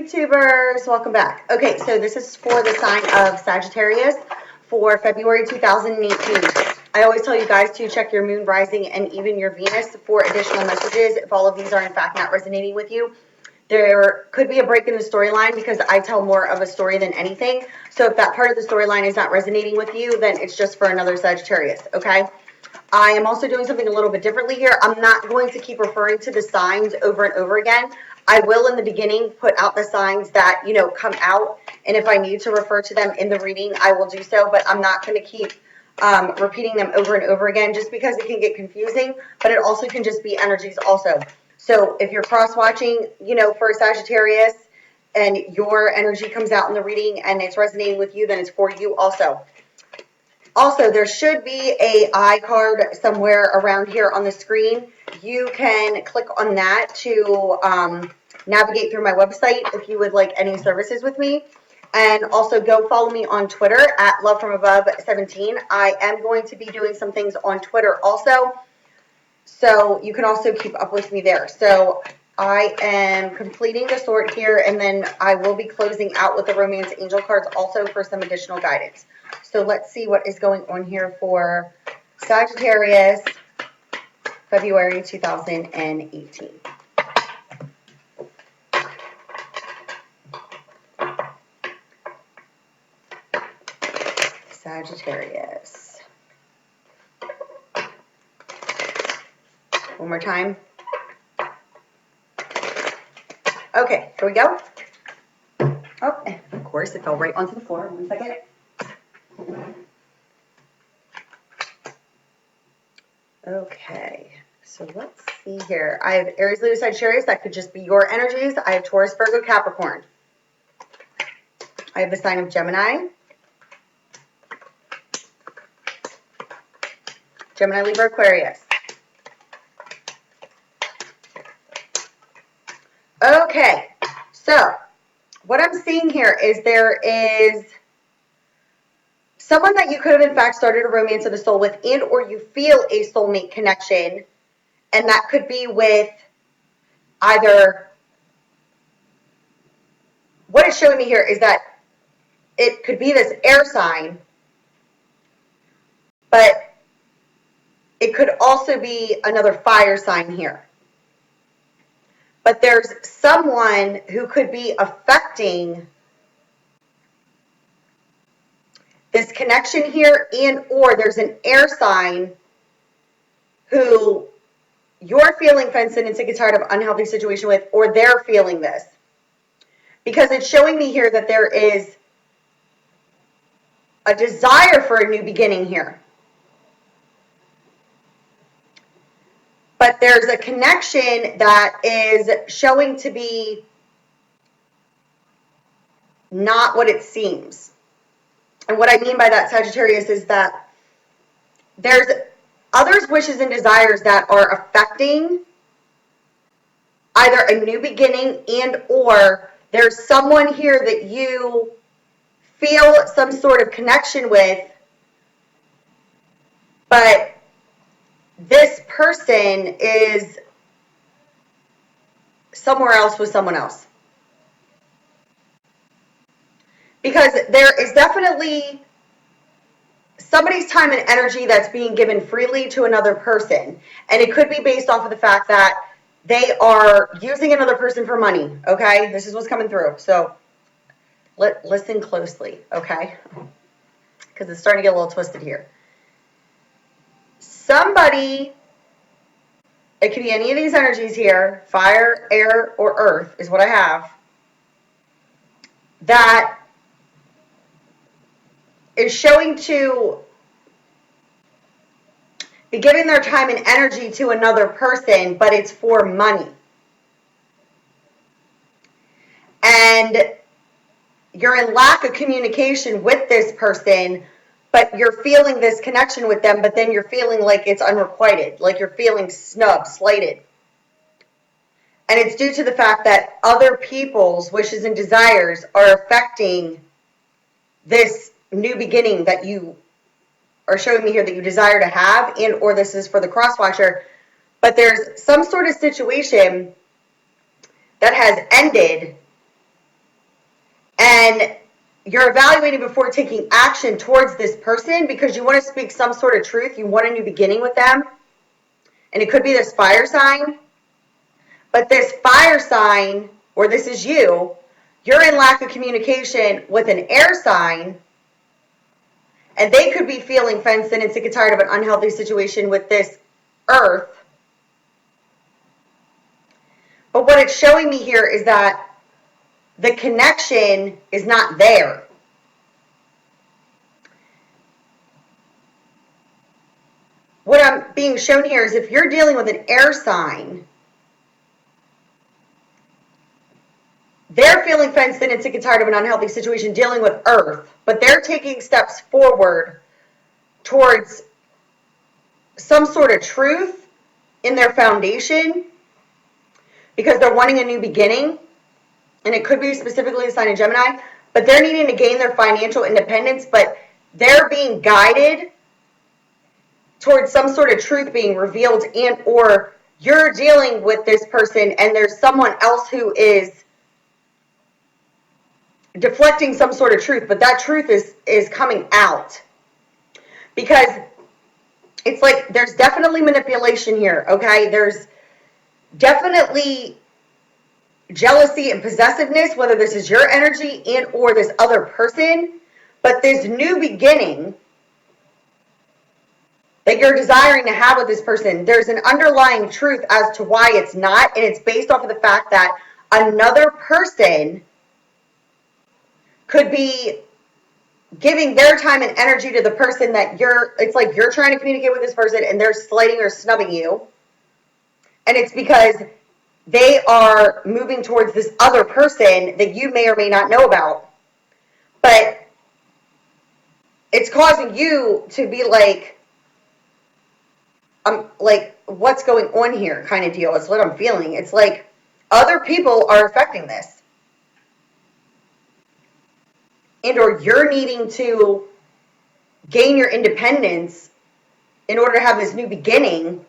YouTubers, welcome back. Okay, so this is for the sign of Sagittarius for February 2018. I always tell you guys to check your moon, rising, and even your Venus for additional messages if all of these are in fact not resonating with you. There could be a break in the storyline because I tell more of a story than anything. So if that part of the storyline is not resonating with you, then it's just for another Sagittarius, okay? I am also doing something a little bit differently here. I'm not going to keep referring to the signs over and over again. I will in the beginning put out the signs that, you know, come out. And if I need to refer to them in the reading, I will do so. But I'm not going to keep repeating them over and over again just because it can get confusing. But it also can just be energies also. So if you're cross-watching, you know, for a Sagittarius and your energy comes out in the reading and it's resonating with you, then it's for you also. Also, there should be a I card somewhere around here on the screen. You can click on that to navigate through my website if you would like any services with me. And also go follow me on Twitter at lovefromabove17. I am going to be doing some things on Twitter also. So you can also keep up with me there. So I am completing the sort here, and then I will be closing out with the Romance Angel cards also for some additional guidance. So let's see what is going on here for Sagittarius, February 2018. Sagittarius. One more time. Okay, here we go. Oh, and of course, it fell right onto the floor. 1 second. Okay, so let's see here. I have Aries, Leo, Sagittarius. That could just be your energies. I have Taurus, Virgo, Capricorn. I have the sign of Gemini. Gemini, Libra, Aquarius. Okay, so what I'm seeing here is there is someone that you could have in fact started a romance of the soul with, and or you feel a soulmate connection, and that could be with either, what it's showing me here is that it could be this air sign, but it could also be another fire sign here. But there's someone who could be affecting this connection here, and or there's an air sign who you're feeling fenced in and sick and tired of unhealthy situation with, or they're feeling this. Because it's showing me here that there is a desire for a new beginning here. But there's a connection that is showing to be not what it seems. And what I mean by that, Sagittarius, is that there's others' wishes and desires that are affecting either a new beginning, and or there's someone here that you feel some sort of connection with, but this person is somewhere else with someone else. Because there is definitely somebody's time and energy that's being given freely to another person. And it could be based off of the fact that they are using another person for money, okay? This is what's coming through. So listen closely, okay? Because it's starting to get a little twisted here. Somebody, it could be any of these energies here, fire, air, or earth is what I have, that is showing to be giving their time and energy to another person, but it's for money. And you're in lack of communication with this person, but you're feeling this connection with them, but then you're feeling like it's unrequited, like you're feeling snubbed, slighted. And it's due to the fact that other people's wishes and desires are affecting this new beginning that you are showing me here that you desire to have, and or this is for the cross-watcher. But there's some sort of situation that has ended and you're evaluating before taking action towards this person because you want to speak some sort of truth. You want a new beginning with them. And it could be this fire sign. But this fire sign, or this is you, you're in lack of communication with an air sign. And they could be feeling fenced in and sick and tired of an unhealthy situation with this earth. But what it's showing me here is that the connection is not there. What I'm being shown here is if you're dealing with an air sign, they're feeling fenced in and sick and tired of an unhealthy situation dealing with earth, but they're taking steps forward towards some sort of truth in their foundation because they're wanting a new beginning. And it could be specifically a sign of Gemini, but they're needing to gain their financial independence, but they're being guided towards some sort of truth being revealed, and or you're dealing with this person and there's someone else who is deflecting some sort of truth, but that truth is coming out. Because it's like there's definitely manipulation here, okay? There's definitely jealousy and possessiveness, whether this is your energy and or this other person, but this new beginning that you're desiring to have with this person, there's an underlying truth as to why it's not, and it's based off of the fact that another person could be giving their time and energy to the person that it's like you're trying to communicate with this person and they're slighting or snubbing you, and it's because they are moving towards this other person that you may or may not know about. But it's causing you to be like, what's going on here kind of deal is what I'm feeling. It's like other people are affecting this. And or you're needing to gain your independence in order to have this new beginning.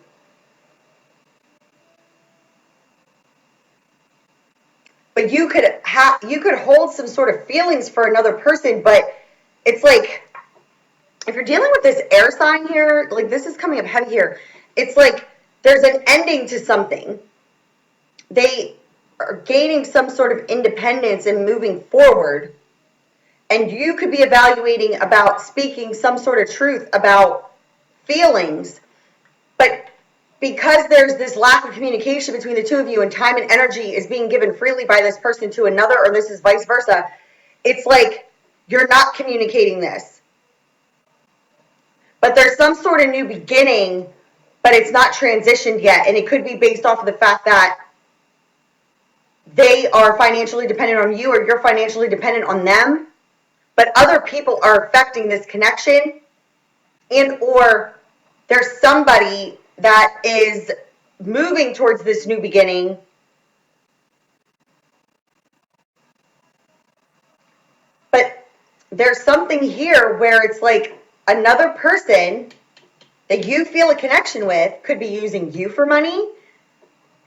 But you could hold some sort of feelings for another person, but it's like if you're dealing with this air sign here, like this is coming up heavy here. It's like there's an ending to something. They are gaining some sort of independence and moving forward. And you could be evaluating about speaking some sort of truth about feelings, but because there's this lack of communication between the two of you and time and energy is being given freely by this person to another, or this is vice versa, it's like you're not communicating this. But there's some sort of new beginning, but it's not transitioned yet. And it could be based off of the fact that they are financially dependent on you or you're financially dependent on them. But other people are affecting this connection, and or there's somebody that is moving towards this new beginning, but there's something here where it's like another person that you feel a connection with could be using you for money,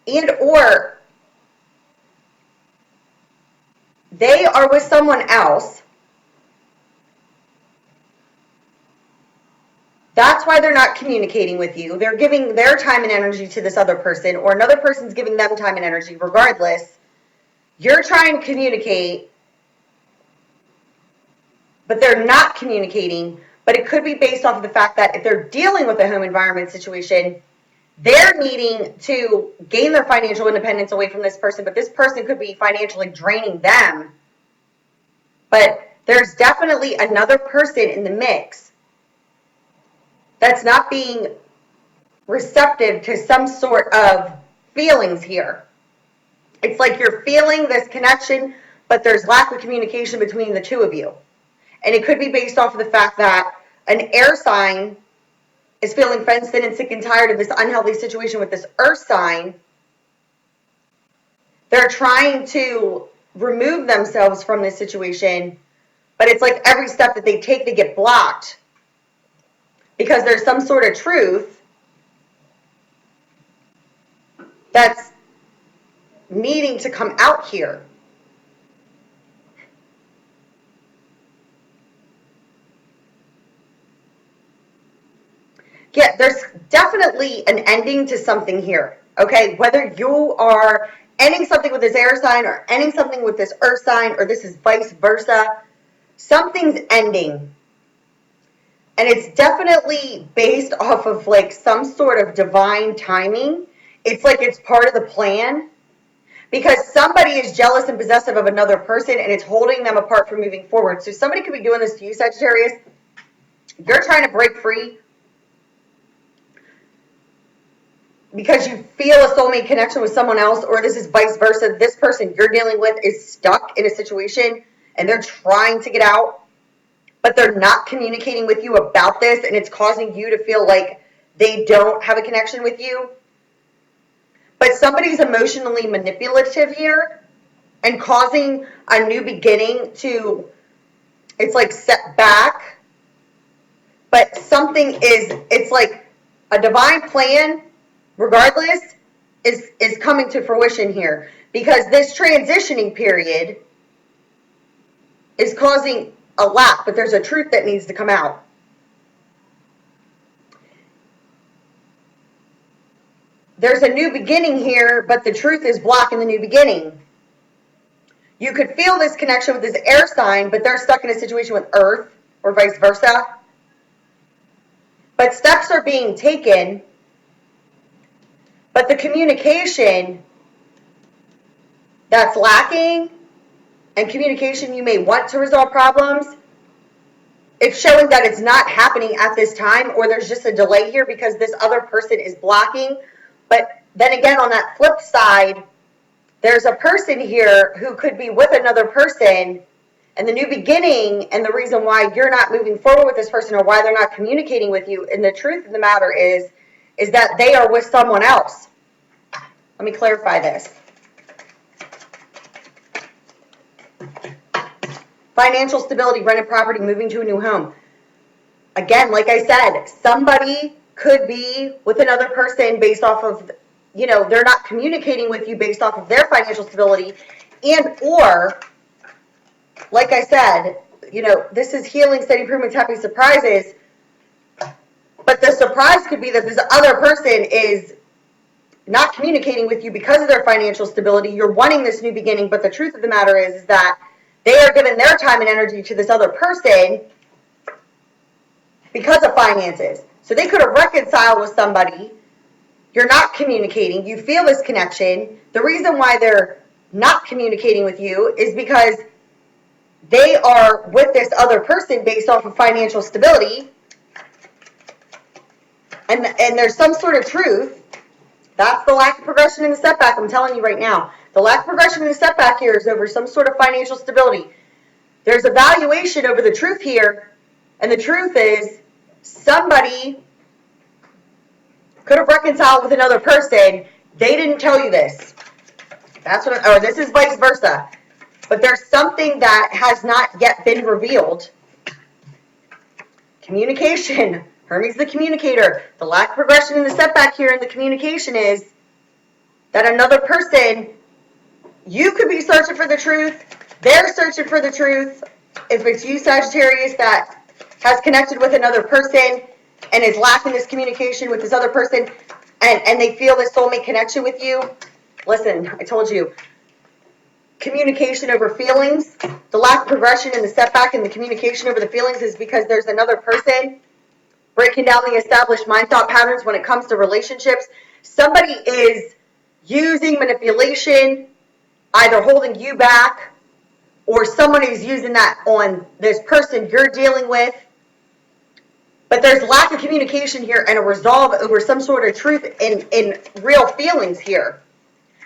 and or they are with someone else. That's why they're not communicating with you. They're giving their time and energy to this other person, or another person's giving them time and energy. Regardless, you're trying to communicate, but they're not communicating. But it could be based off of the fact that if they're dealing with a home environment situation, they're needing to gain their financial independence away from this person, but this person could be financially draining them. But there's definitely another person in the mix that's not being receptive to some sort of feelings here. It's like you're feeling this connection, but there's lack of communication between the two of you. And it could be based off of the fact that an air sign is feeling fenced in and sick and tired of this unhealthy situation with this earth sign. They're trying to remove themselves from this situation, but it's like every step that they take, they get blocked because there's some sort of truth that's needing to come out here. Yeah, there's definitely an ending to something here, okay? Whether you are ending something with this air sign or ending something with this earth sign, or this is vice versa, something's ending. And it's definitely based off of like some sort of divine timing. It's like it's part of the plan, because somebody is jealous and possessive of another person and it's holding them apart from moving forward. So somebody could be doing this to you, Sagittarius. You're trying to break free because you feel a soulmate connection with someone else, or this is vice versa. This person you're dealing with is stuck in a situation and they're trying to get out, but they're not communicating with you about this, and it's causing you to feel like they don't have a connection with you. But somebody's emotionally manipulative here and causing a new beginning to, it's like set back. But something is, it's like a divine plan, regardless, is coming to fruition here. Because this transitioning period is causing a lack, but there's a truth that needs to come out. There's a new beginning here, but the truth is blocking the new beginning. You could feel this connection with this air sign, but they're stuck in a situation with Earth, or vice versa. But steps are being taken, but the communication that's lacking, and communication you may want to resolve problems, it's showing that it's not happening at this time, or there's just a delay here because this other person is blocking. But then again, on that flip side, there's a person here who could be with another person, and the new beginning and the reason why you're not moving forward with this person, or why they're not communicating with you, and the truth of the matter is that they are with someone else. Let me clarify this. Financial stability, rented property, moving to a new home. Again, like I said, somebody could be with another person based off of, they're not communicating with you based off of their financial stability, and or, like I said, this is healing, steady improvements, happy surprises, but the surprise could be that this other person is not communicating with you because of their financial stability. You're wanting this new beginning, but the truth of the matter is that they are giving their time and energy to this other person because of finances. So they could have reconciled with somebody. You're not communicating. You feel this connection. The reason why they're not communicating with you is because they are with this other person based off of financial stability. And there's some sort of truth. That's the lack of progression in the setback. I'm telling you right now. The lack of progression in the setback here is over some sort of financial stability. There's a valuation over the truth here. And the truth is somebody could have reconciled with another person. They didn't tell you this. Or this is vice versa. But there's something that has not yet been revealed. Communication. Hermes the communicator. The lack of progression in the setback here in the communication is that another person, you could be searching for the truth. They're searching for the truth. If it's you, Sagittarius, that has connected with another person and is lacking this communication with this other person, and they feel this soulmate connection with you, listen, I told you, communication over feelings. The lack of progression in the setback and the communication over the feelings is because there's another person breaking down the established mind thought patterns when it comes to relationships. Somebody is using manipulation, either holding you back, or somebody is using that on this person you're dealing with. But there's lack of communication here and a resolve over some sort of truth in real feelings here.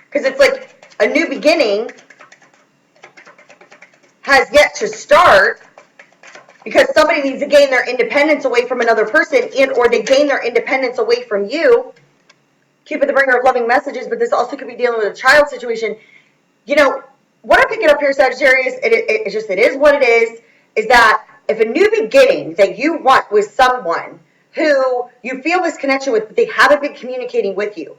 Because it's like a new beginning has yet to start, because somebody needs to gain their independence away from another person, and or they gain their independence away from you. Cupid, the bringer of loving messages, but this also could be dealing with a child situation. What I'm picking up here, Sagittarius, it is what it is that if a new beginning that you want with someone who you feel this connection with, but they haven't been communicating with you,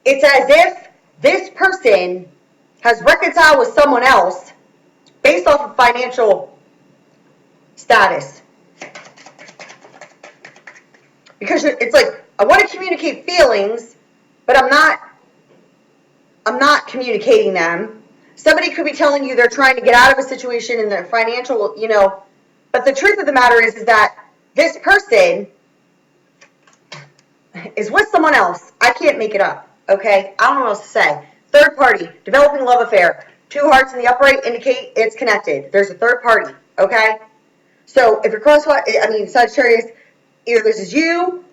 it's as if this person has reconciled with someone else based off of financial status. Because it's like, I want to communicate feelings, but I'm not communicating them. Somebody could be telling you they're trying to get out of a situation in their financial, but the truth of the matter is that this person is with someone else. I can't make it up, okay? I don't know what else to say. Third party, developing love affair. 2 hearts in the upright indicate it's connected. There's a third party, okay? So if you're Sagittarius, either this is you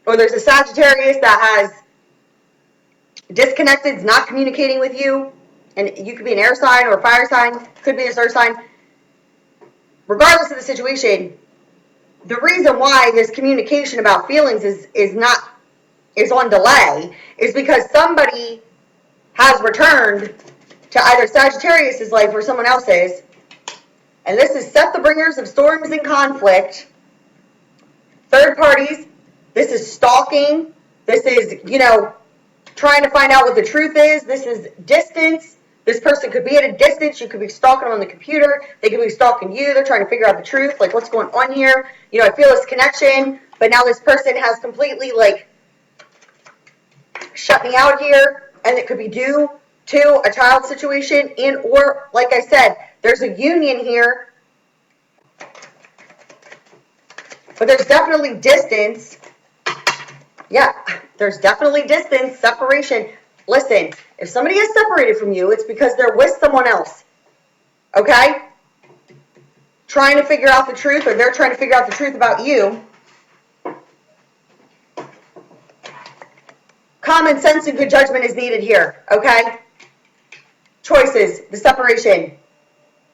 or there's a Sagittarius that has disconnected, is not communicating with you, and you could be an air sign or a fire sign, could be a earth sign. Regardless of the situation, the reason why this communication about feelings is on delay is because somebody has returned to either Sagittarius's life or someone else's, and this is set the bringers of storms and conflict. Third parties, this is stalking, this is, trying to find out what the truth is, this is distance. This person could be at a distance, you could be stalking them on the computer, they could be stalking you, they're trying to figure out the truth, like what's going on here. I feel this connection, but now this person has completely, shut me out here, and it could be due to a child situation, or, like I said, there's a union here, but there's definitely distance. Yeah, there's definitely distance, separation. Listen, if somebody is separated from you, it's because they're with someone else, okay? Trying to figure out the truth, or they're trying to figure out the truth about you. Common sense and good judgment is needed here, okay? Choices, the separation.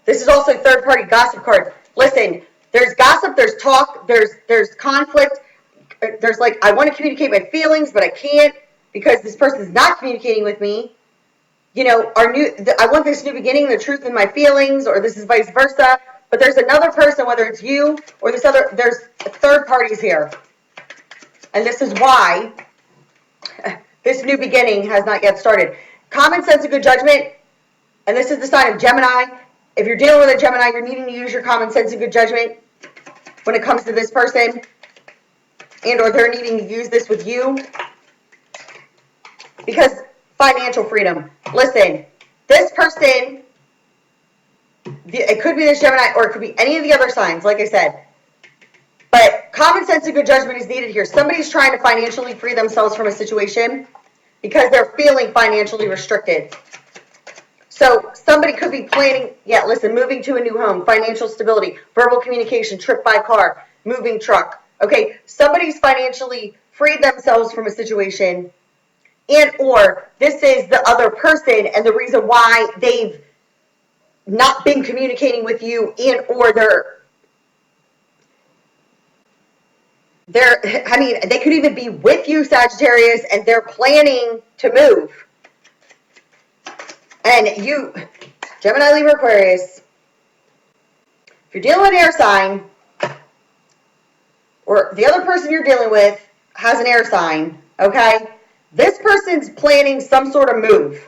This is also third-party gossip card. Listen, there's gossip, there's talk, there's conflict. There's I want to communicate my feelings, but I can't because this person is not communicating with me. I want this new beginning, the truth in my feelings, or this is vice versa. But there's another person, whether it's you or there's third parties here. And this is why this new beginning has not yet started. Common sense and good judgment, and this is the sign of Gemini. If you're dealing with a Gemini, you're needing to use your common sense and good judgment when it comes to this person, and or they're needing to use this with you. Because financial freedom. Listen, this person, it could be this Gemini, or it could be any of the other signs, like I said. But common sense and good judgment is needed here. Somebody's trying to financially free themselves from a situation because they're feeling financially restricted. So somebody could be planning, moving to a new home, financial stability, verbal communication, trip by car, moving truck. Okay, somebody's financially freed themselves from a situation, and or this is the other person and the reason why they've not been communicating with you, and or they could even be with you, Sagittarius, and they're planning to move. And you, Gemini, Libra, Aquarius, if you're dealing with an air sign, or the other person you're dealing with has an air sign, okay? This person's planning some sort of move.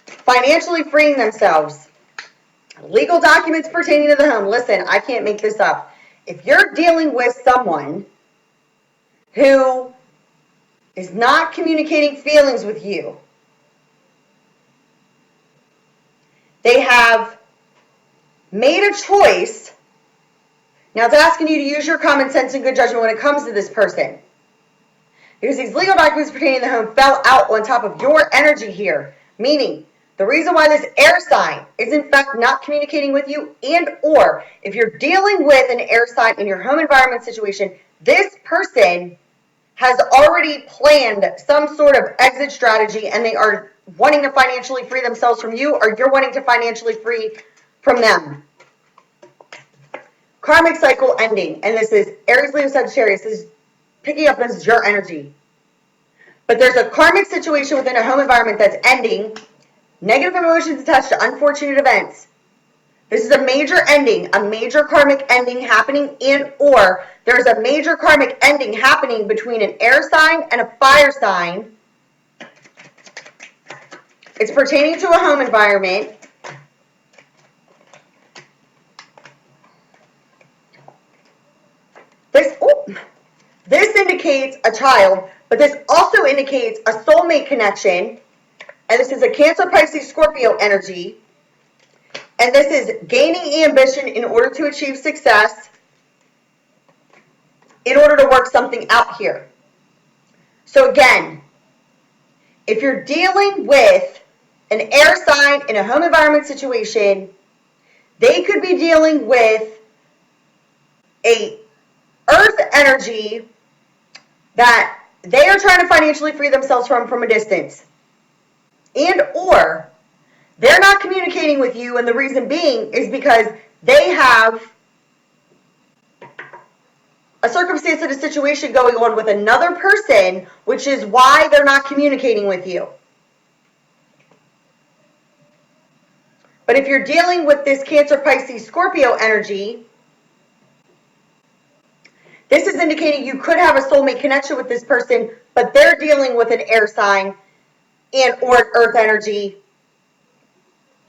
Financially freeing themselves. Legal documents pertaining to the home. Listen, I can't make this up. If you're dealing with someone who is not communicating feelings with you, they have made a choice. Now it's asking you to use your common sense and good judgment when it comes to this person. Because these legal documents pertaining to the home fell out on top of your energy here. Meaning, the reason why this air sign is in fact not communicating with you, and or if you're dealing with an air sign in your home environment situation, this person has already planned some sort of exit strategy, and they are wanting to financially free themselves from you, or you're wanting to financially free from them. Karmic cycle ending, and this is Aries, Leo, Sagittarius. This is picking up as your energy. But there's a karmic situation within a home environment that's ending. Negative emotions attached to unfortunate events. This is a major ending, a major karmic ending happening, and or there's a major karmic ending happening between an air sign and a fire sign. It's pertaining to a home environment. This indicates a child, but this also indicates a soulmate connection. And this is a Cancer, Pisces, Scorpio energy. And this is gaining ambition in order to achieve success, in order to work something out here. So again, if you're dealing with an air sign in a home environment situation, they could be dealing with a earth energy that they are trying to financially free themselves from a distance. And or they're not communicating with you, and the reason being is because they have a circumstance and a situation going on with another person, which is why they're not communicating with you. But if you're dealing with this Cancer, Pisces, Scorpio energy, this is indicating you could have a soulmate connection with this person, but they're dealing with an air sign and or earth energy.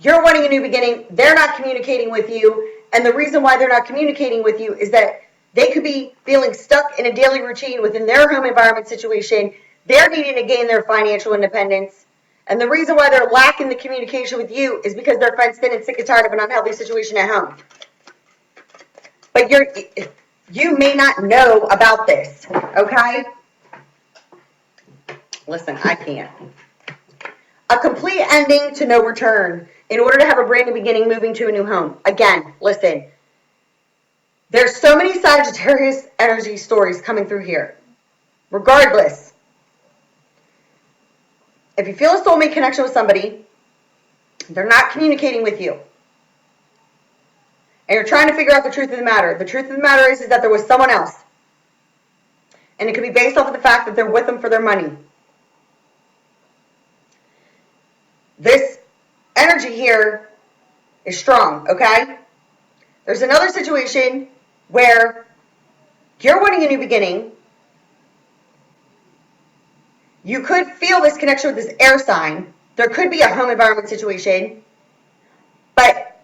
You're wanting a new beginning. They're not communicating with you. And the reason why they're not communicating with you is that they could be feeling stuck in a daily routine within their home environment situation. They're needing to gain their financial independence. And the reason why they're lacking the communication with you is because they're fenced in and sick and tired of an unhealthy situation at home. But you may not know about this, okay? Listen, I can't. A complete ending to no return in order to have a brand new beginning, moving to a new home. Again, listen. There's so many Sagittarius energy stories coming through here. Regardless, if you feel a soulmate connection with somebody, they're not communicating with you, and you're trying to figure out the truth of the matter. The truth of the matter is that there was someone else. And it could be based off of the fact that they're with them for their money. This energy here is strong, okay? There's another situation where you're wanting a new beginning. You could feel this connection with this air sign. There could be a home environment situation, but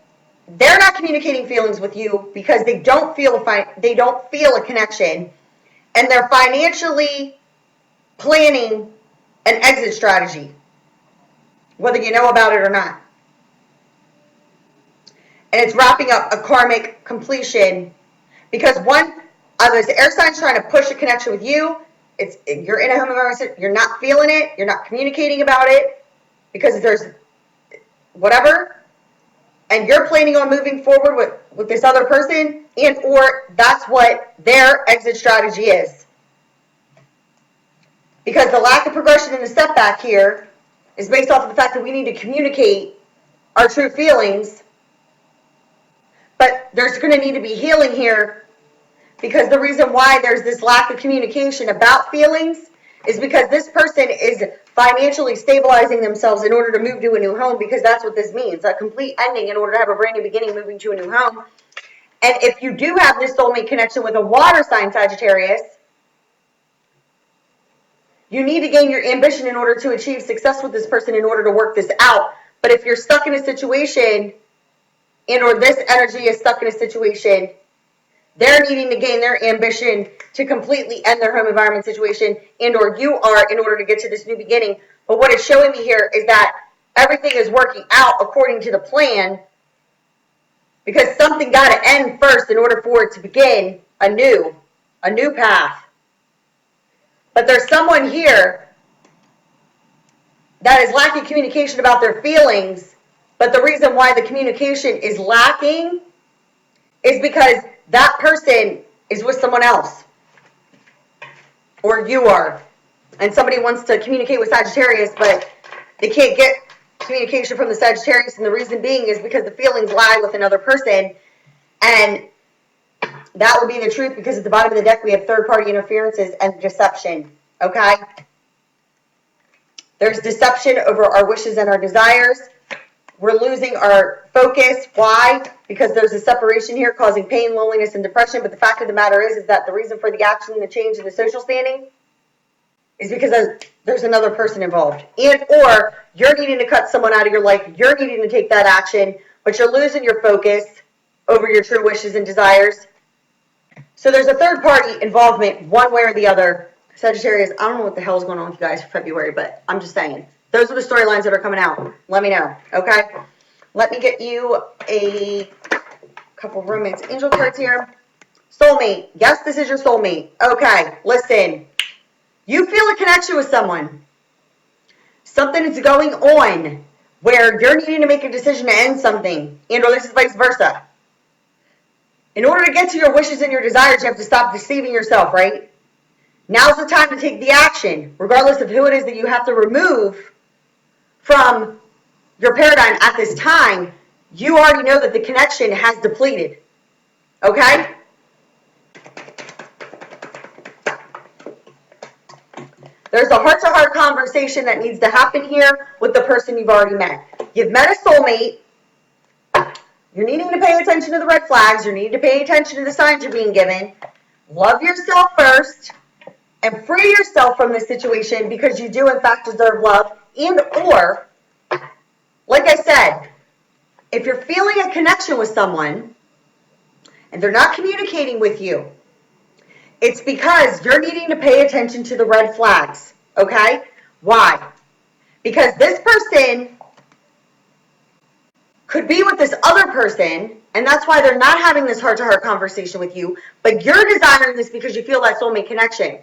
they're not communicating feelings with you because they don't feel a connection, and they're financially planning an exit strategy, whether you know about it or not. And it's wrapping up a karmic completion because one of those air signs trying to push a connection with you. You're in a home environment, you're not feeling it, you're not communicating about it because there's whatever, and you're planning on moving forward with this other person, and or that's what their exit strategy is. Because the lack of progression and the setback here is based off of the fact that we need to communicate our true feelings, but there's going to need to be healing here. Because the reason why there's this lack of communication about feelings is because this person is financially stabilizing themselves in order to move to a new home, because that's what this means, a complete ending in order to have a brand new beginning, moving to a new home. And if you do have this soulmate connection with a water sign, Sagittarius, you need to gain your ambition in order to achieve success with this person in order to work this out. But if you're stuck in a situation, and or this energy is stuck in a situation, they're needing to gain their ambition to completely end their home environment situation, and or you are, in order to get to this new beginning. But what it's showing me here is that everything is working out according to the plan, because something got to end first in order for it to begin a new path. But there's someone here that is lacking communication about their feelings, but the reason why the communication is lacking is because that person is with someone else, or you are, and somebody wants to communicate with Sagittarius, but they can't get communication from the Sagittarius, and the reason being is because the feelings lie with another person, and that would be the truth, because at the bottom of the deck we have third-party interferences and deception, okay? There's deception over our wishes and our desires. We're losing our focus. Why? Because there's a separation here causing pain, loneliness, and depression. But the fact of the matter is that the reason for the action and the change in the social standing is because there's another person involved. And or you're needing to cut someone out of your life. You're needing to take that action, but you're losing your focus over your true wishes and desires. So there's a third party involvement one way or the other. Sagittarius, I don't know what the hell is going on with you guys for February, but I'm just saying. Those are the storylines that are coming out. Let me know, okay? Let me get you a couple romance angel cards here. Soulmate. Yes, this is your soulmate. Okay, listen. You feel a connection with someone. Something is going on where you're needing to make a decision to end something, and or this is vice versa. In order to get to your wishes and your desires, you have to stop deceiving yourself, right? Now's the time to take the action, regardless of who it is that you have to remove from your paradigm at this time. You already know that the connection has depleted, okay? There's a heart-to-heart conversation that needs to happen here with the person you've already met. You've met a soulmate. You're needing to pay attention to the red flags. You're needing to pay attention to the signs you're being given. Love yourself first and free yourself from this situation because you do, in fact, deserve love. And or, like I said, if you're feeling a connection with someone and they're not communicating with you, it's because you're needing to pay attention to the red flags, okay? Why? Because this person could be with this other person, and that's why they're not having this heart-to-heart conversation with you, but you're desiring this because you feel that soulmate connection.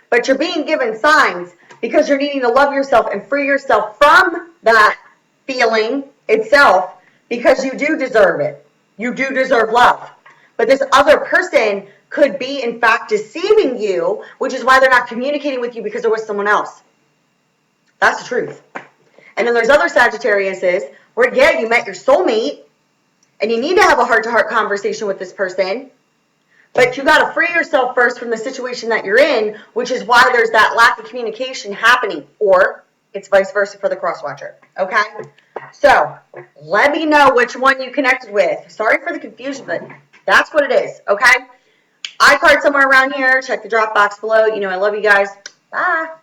But you're being given signs because you're needing to love yourself and free yourself from that feeling itself because you do deserve it. You do deserve love. But this other person could be, in fact, deceiving you, which is why they're not communicating with you because they're with someone else. That's the truth. And then there's other Sagittariuses where, yeah, you met your soulmate and you need to have a heart-to-heart conversation with this person, but you got to free yourself first from the situation that you're in, which is why there's that lack of communication happening, or it's vice versa for the cross-watcher, okay? So let me know which one you connected with. Sorry for the confusion, but that's what it is, okay? iCard somewhere around here. Check the drop box below. You know I love you guys. Bye.